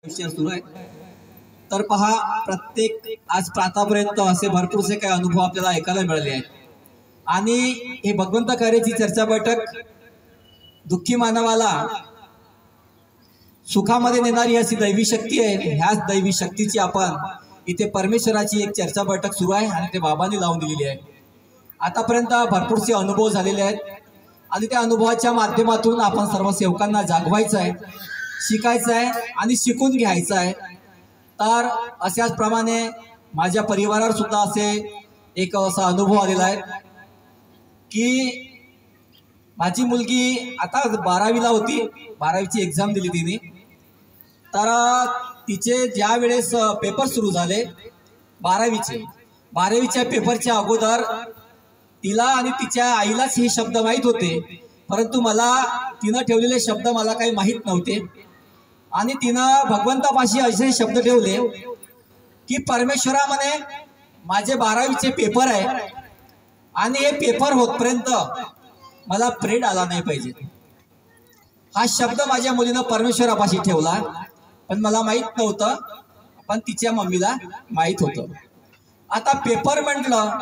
सुरू आहे। तर पहा, प्रत्येक आज आतापर्यंत असे भरपूरसे काही अनुभव आपल्याला ऐकायला मिळाले आहेत आणि हे भगवंत कार्याची चर्चा बैठक दुःखी मानवाला सुखामध्ये नेणारी अशी दैवी शक्ती आहे। ह्याच दैवी शक्तीची आपण इथे परमेश्वराची एक चर्चा बैठक सुरू आहे आणि ते बाबांनी लावून दिलेली आहे। आतापर्यंत भरपूरसे अनुभव झालेले आहेत आणि त्या अनुभवाच्या माध्यमातून आपण सर्व सेवकांना जागवायचं आहे, शिकायचं आहे आणि शिकून घ्यायचं आहे। तर अशाच प्रमाणे माझ्या परिवारावर सुद्धा असे एक असा अनुभव आलेला आहे की माझी मुलगी आता 12वीला होती, 12वीची एक्झाम दिली तिने। तर तिचे ज्या वेळेस पेपर सुरू झाले 12वीच्या पेपरच्या अगोदर तिला आणि तिच्या आईलाच हे शब्द माहीत होते, परंतु मला तिनं ठेवलेले शब्द मला काही माहीत नव्हते आणि तिनं भगवंतापाशी असे शब्द ठेवले की परमेश्वरा म्हणे माझे 12वीचे पेपर आहे आणि हे पेपर होतपर्यंत मला प्रेड आला नाही पाहिजे। हा शब्द माझ्या मुलीनं परमेश्वरापाशी ठेवला, पण मला माहित नव्हतं, पण तिच्या मम्मीला माहित होतं। आता पेपर म्हटलं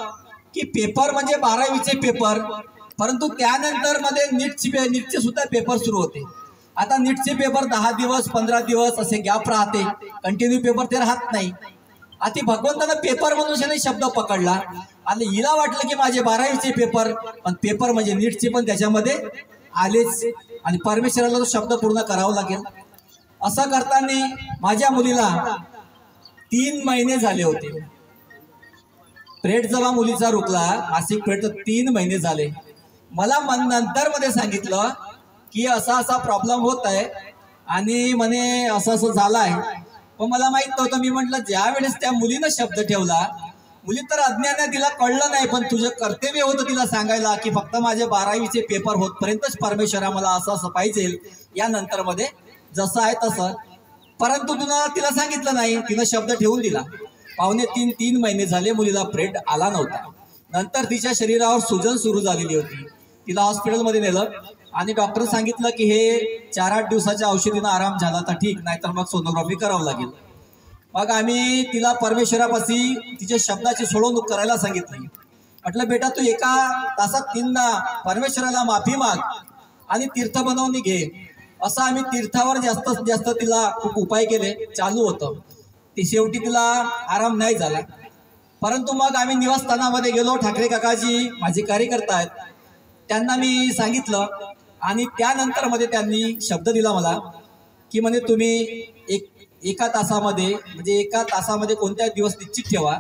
की पेपर म्हणजे 12वीचे पेपर, परंतु त्यानंतर मध्ये नीटचे सुद्धा पेपर सुरू होते। आता नीटचे पेपर 10 दिवस 15 दिवस असे गॅप राहते, कंटिन्यू पेपर ते राहत नाही। आता भगवंतानं पेपर म्हणून शब्द पकडला आणि हिला वाटलं की माझे 12वीचे पेपर, पण पेपर म्हणजे नीटचे पण त्याच्यामध्ये आलेच आणि परमेश्वराला तो शब्द पूर्ण करावा लागेल। असं करताना माझ्या मुलीला 3 महिने झाले होते। प्रेड जेव्हा मुलीचा रुकला, मासिक प्रेड, तर 3 महिने झाले। मला नंतर मध्ये सांगितलं की असा असा प्रॉब्लेम होत आहे आणि म्हणे असं असं झालं आहे, पण मला माहित नव्हतं। मी म्हटलं ज्या वेळेस त्या मुलीनं शब्द ठेवला, मुली तर अज्ञान आहे, तिला कळलं नाही, पण तुझं कर्तव्य होतं तिला सांगायला की फक्त माझे 12वीचे पेपर होतपर्यंतच परमेश्वरा मला असं असं पाहिजे, यानंतर मध्ये जसं आहे तसं। परंतु तिला सांगितलं नाही, तिनं शब्द ठेवून दिला। 3 महिने झाले, मुलीला प्रेड आला नव्हता। नंतर तिच्या शरीरावर सूजन सुरू झालेली होती, तिला हॉस्पिटलमध्ये नेलं आणि डॉक्टर सांगितलं की हे 4-8 दिवसाच्या औषधीनं आराम झाला तर ठीक, नाहीतर मग सोनोग्राफी करावं लागेल। मग आम्ही तिला परमेश्वरापाशी तिच्या शब्दाची सोडवणूक करायला सांगितली। म्हटलं बेटा, तू एका तासात 3दा परमेश्वराला माफी माग आणि तीर्थ बनवून घे। असं आम्ही तीर्थावर जास्तीत जास्त तिला खूप उपाय केले, चालू होतं। ती शेवटी तिला आराम नाही झाला, परंतु मग आम्ही निवासस्थानामध्ये गेलो। ठाकरे काकाजी माझे कार्यकर्ता आहेत, त्यांना मी सांगितलं आणि त्यानंतर मध्ये त्यांनी शब्द दिला मला की म्हणे तुम्ही एका तासामध्ये कोणत्या दिवस निश्चित ठेवा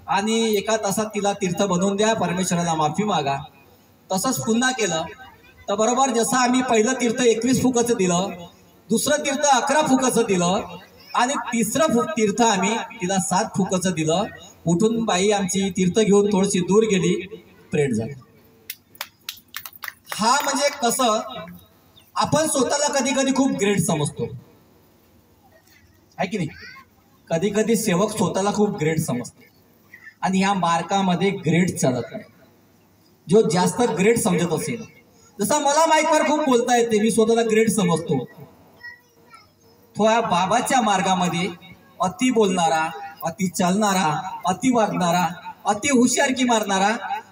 आणि एका तासात तिला तीर्थ बनवून द्या, परमेश्वराला माफी मागा। तसंच पुन्हा केलं तर बरोबर जसं आम्ही पहिलं तीर्थ 21 फुकाचं दिलं, दुसरं तीर्थ 11 फुकाचं दिलं आणि तिसरं तीर्थ आम्ही तिला 7 फुकाचं दिलं। उठून बाई आमची तीर्थ घेऊन थोडीशी दूर गेली, प्रेड झाली। हा म्हणजे कसं आपण स्वतःला कधी कधी खूप ग्रेट समजतो, आहे की नाही? कधी कधी सेवक स्वतःला खूप ग्रेट समजतो आणि ह्या मार्गामध्ये ग्रेट चालत नाही। जो जास्त ग्रेट समजत असेल, जसं मला माईकवर खूप बोलता येते, मी स्वतःला ग्रेट समजतो, तो या बाबाच्या मार्गामध्ये अति बोलणारा, अति चालणारा, अति वागणारा, अति हुशारकी मारणारा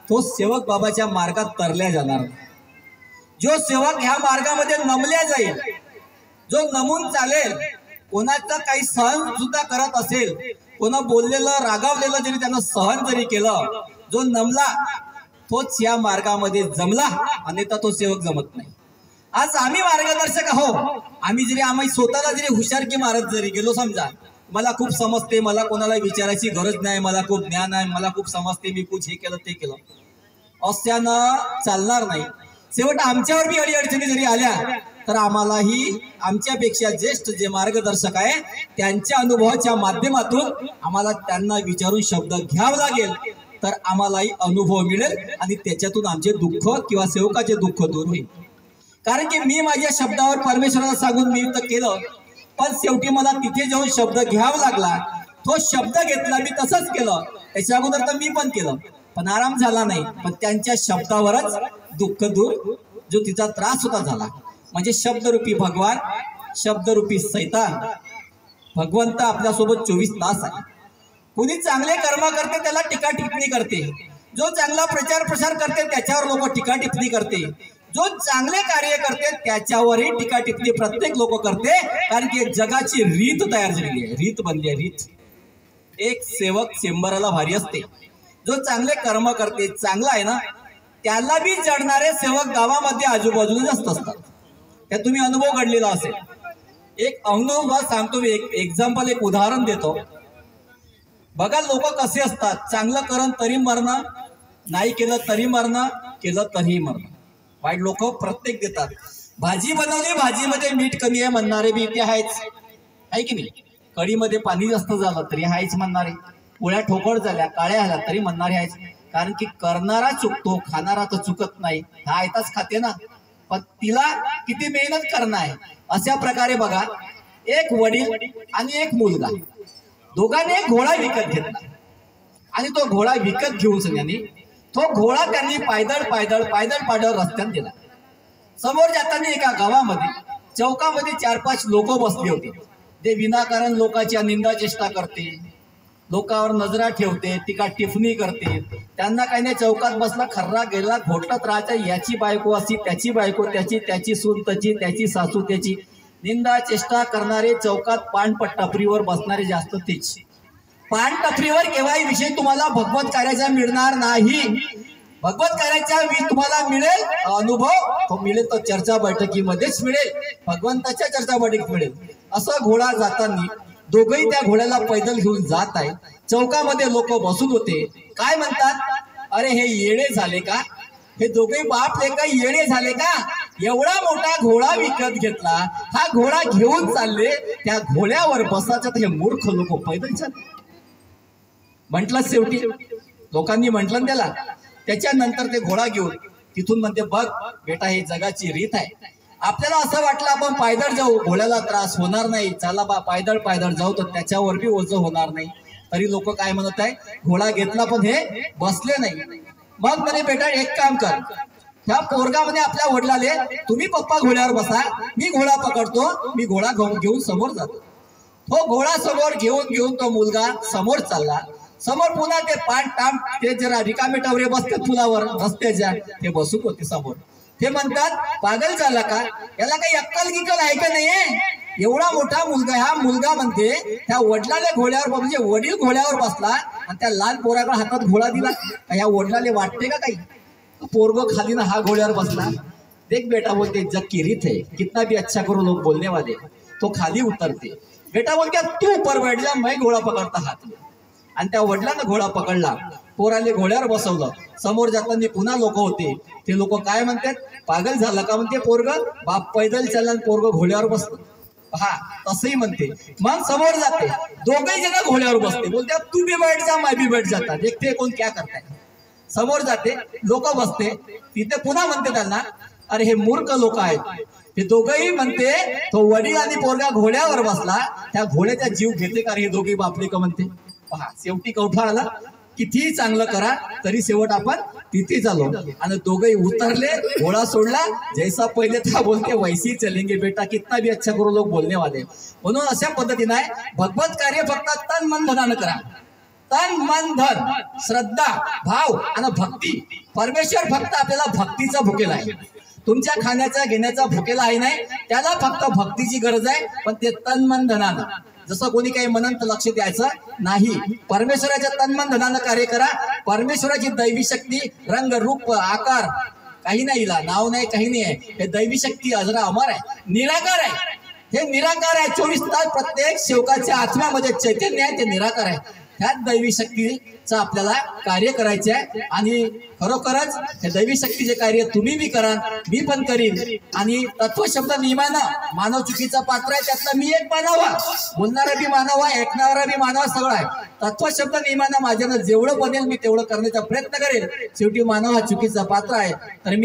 तो सेवक बाबाच्या मार्गात तरल्या जाणार नाही। जो सेवक ह्या मार्गामध्ये नमल्या जाईल, जो नमून चालेल, कोणाचं काही सहन सुद्धा करत असेल, कोणा बोललेलं रागावलेलं जरी त्यानं सहन जरी केलं, जो नमला तोच या मार्गामध्ये जमला, अन्यथा तो सेवक जमत नाही। आज आम्ही मार्गदर्शक आहोत, आम्ही स्वतःला जरी हुशारकी मारत जरी गेलो, समजा मला खूप समजते, मला कोणाला विचारायची गरज नाही, मला खूप ज्ञान आहे, मला खूप समजते, मी कुछ हे केलं ते केलं, असल्यानं चालणार नाही। शेवट आमच्यावर बी अडीअडचणी जरी आल्या तर आम्हालाही आमच्यापेक्षा ज्येष्ठ जे मार्गदर्शक आहे त्यांच्या अनुभवाच्या माध्यमातून आम्हाला त्यांना विचारून शब्द घ्यावा लागेल, तर आम्हालाही अनुभव मिळेल आणि त्याच्यातून आमचे दुःख किंवा सेवकाचे दुःख दूर होईल। कारण की मी माझ्या शब्दावर परमेश्वराला सांगून मी तर केलं, पण शेवटी मला तिथे जाऊन शब्द घ्यावा लागला। तो शब्द घेतला, मी तसंच केलं, त्याच्या अगोदर तर मी पण केलं, पण आराम झाला नाही। पण त्यांच्या शब्दावरच दुःख दूर, जो तिचा त्रास होता झाला। म्हणजे शब्दरूपी भगवान, शब्दरूपी सैतान भगवंत आपल्यासोबत 24 तास आहे. कुणी चांगले कर्म करते त्याला टीका टिप्पणी करते, जो चांगला प्रचार प्रसार करते त्याच्यावर लोक टीका टिप्पणी करते, जो चांगले कार्य करते त्याच्यावरही टीका टिप्पणी प्रत्येक लोक करते. कारण की एक जगाची रीत तयार झालेली आहे, रीत बनली आहे रीत. एक सेवक चेंबराला भारी असते, जो चांगले कर्म करते चांगला आहे ना त्याला बी जडणारे सेवक गावामध्ये आजूबाजूला जास्त असतात. त्या तुम्ही अनुभव घडलेला असेल. एक अनुभव सांगतो मी, एक एक्झाम्पल, एक उदाहरण देतो. बघा लोक कसे असतात, चांगलं करून तरी मरणं, नाही केलं तरी मरणं, केलं तरी मरणं. वाईट लोक प्रत्येक देतात. भाजी बनवली, भाजीमध्ये मीठ कमी आहे म्हणणारे बी इथे आहेच, आहे की नाही. कढीमध्ये पाणी जास्त झालं तरी आहेच म्हणणारे, पोळ्या ठोकळ झाल्या काळ्या झाल्या तरी म्हणणारे आहेच. कारण की करणारा चुकतो, खाणारा तर चुकत नाही. हा आयताच खाते ना, पण तिला किती मेहनत करणं आहे. अशा प्रकारे बघा, एक वडील आणि एक मुलगा, दोघांनी एक घोडा विकत घेतला. आणि तो घोडा विकत घेऊन सगळ्यांनी तो घोडा त्यांनी पायदळ पायदळ पायदळ पायदळ रस्त्यात गेला. समोर जाताना एका गावामध्ये चौकामध्ये 4-5 लोक बसले होते. ते विनाकारण लोकांची निंदा चेष्टा करते, लोकांवर नजरा ठेवते, टीका टिप्पणी करते. त्यांना काही नाही, चौकात बसला, खर्रा गेला, घोटत राहायचा. याची बायको अशी, त्याची बायको त्याची, त्याची सून त्याची, त्याची सासू त्याची. निंदा चेष्टा करणारे चौकात पानटपरीवर बसणारे जास्त तेच. पानटपरीवर केव्हाही विषय तुम्हाला भगवत कार्याचा मिळणार नाही. भगवत कार्याचा तुम्हाला मिळेल अनुभव, तो मिळेल तो चर्चा बैठकीमध्येच मिळेल, भगवंताच्या चर्चा बैठकीत मिळेल. असं घोडा जाताना दोघंही त्या घोड्याला पैदल घेऊन जात आहे. चौकामध्ये लोक बसून होते. काय म्हणतात, अरे हे येडे झाले का, हे दोघे बाप लेका येडे झाले का, एवढा मोठा घोडा विकत घेतला, हा घोडा घेऊन चालले, त्या घोड्यावर बसायचं तर हे मूर्ख लोक पैदल चालले. म्हटलं शेवटी लोकांनी म्हटलं त्याला. त्याच्यानंतर ते घोडा घेऊन तिथून म्हणते, बघ बेटा ही जगाची रीत आहे. आपल्याला असं वाटलं आपण पायदळ जाऊ, घोड्याला त्रास होणार नाही, चला बा पायदळ पायदळ जाऊ, तर त्याच्यावर बी ओझं होणार नाही. तरी लोक काय म्हणत आहे, घोडा घेतला पण हे बसले नाही. मग म्हणे बेटा एक काम कर, ह्या पोरगामध्ये आपल्या वडिलाले, तुम्ही पप्पा घोड्यावर बसा, मी घोडा पकडतो, मी घोडा घेऊन समोर जातो. तो घोडा समोर घेऊन तो मुलगा समोर चालला. समोर पुन्हा ते पान टाम ते जरा रिकामे टावरे बसते पुलावर रस्त्याच्या, ते बसून होते समोर. ते म्हणतात, पागल झाला का, याला काही अक्कल गिकल आहे का नाहीये. एवढा मोठा मुलगा, हा मुलगा म्हणते त्या वडिलाले घोड्यावर, म्हणजे वडील घोड्यावर बसला आणि त्या लहान पोराकडे हातात घोडा दिला, या वडिलाले वाटते का काही. पोरग खाली ना हा घोड्यावर बसला. देख बेटा बोलते, जग की रीत है, कितना भी अच्छा करो लोग बोलने वाले. तो खाली उतरते. बेटा बोलते तू ऊपर बैठ जा, मैं घोडा पकडता हात. आणि त्या वडिलांना घोडा पकडला, पोराले घोड्यावर बसवलं. समोर जाताना पुन्हा लोक होते. ते लोक काय म्हणतात, पागल झाला का म्हणते पोरग, बाप पैदल चालला पोरग घोड्यावर बसतो. हा तसंही म्हणते. मग समोर जाते, दोघही जण घोड्यावर बसते. बोलते तू भी बैठ जा, मैं भी बैठ जाता, देखते कोण क्या करताय. समोर जाते, लोक बसते. तिथे पुन्हा म्हणते त्यांना, अरे हे मूर्ख लोक आहेत. ते दोघंही म्हणते, तो वडील आणि पोरगा घोड्यावर बसला, त्या घोड्याचा जीव घेते का हे दोघे बापले का म्हणते. पहा शेवटी कवठा आला, कितीही चांगलं करा तरी शेवट आपण तिथे चालो. आणि दोघंही उतरले, घोडा सोडला, जैसा पहिले था बोलते वैसी चलेंगे बेटा, कितना भी अच्छा करो लोग बोलने वाले. म्हणून अशा पद्धतीने भगवत कार्य फक्त तन मन धनानं करा. तन मन धन, श्रद्धा, भाव आणि भक्ती. परमेश्वर फक्त आपल्याला भक्तीचा भुकेला आहे. तुमच्या खाण्याचा घेण्याचा भुकेला आहे नाही, त्याला फक्त भक्तीची गरज आहे. पण ते तन मन धनानं, जसं कोणी काही म्हणत लक्ष द्यायचं नाही. परमेश्वराच्या तन्मन धनानं कार्य करा. परमेश्वराची दैवी शक्ती, रंग रूप आकार काही नाही, नाव नाही, काही नाही आहे. हे दैवी शक्ती अजरा अमर आहे, निराकार आहे. हे निराकार आहे. 24 तास प्रत्येक सेवकाच्या आत्म्यामध्ये चैतन्य आहे, ते निराकार आहे. ह्याच दैवी शक्तीचं आपल्याला कार्य करायचे आहे. आणि खरोखरच हे दैवी शक्तीचे कार्य तुम्ही बी करा, मी पण करीन. आणि तत्वशब्द नियमानं मानव चुकीचा पात्र आहे, त्यातला मी एक मानव आहे. बोलणारा बी मानव आहे, ऐकणारा बी मानव, सगळं आहे. तत्वशब्द नियमानं माझ्यानं जेवढं बनेल मी तेवढं करण्याचा प्रयत्न करेल. शेवटी मानव हा चुकीचा पात्र आहे. तर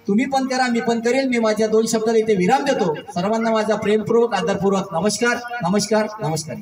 तुम्ही पण करा, मी पण करेल. मी माझ्या 2 शब्दाला इथे विराम देतो. सर्वांना माझा प्रेमपूर्वक आदरपूर्वक नमस्कार, नमस्कार, नमस्कार.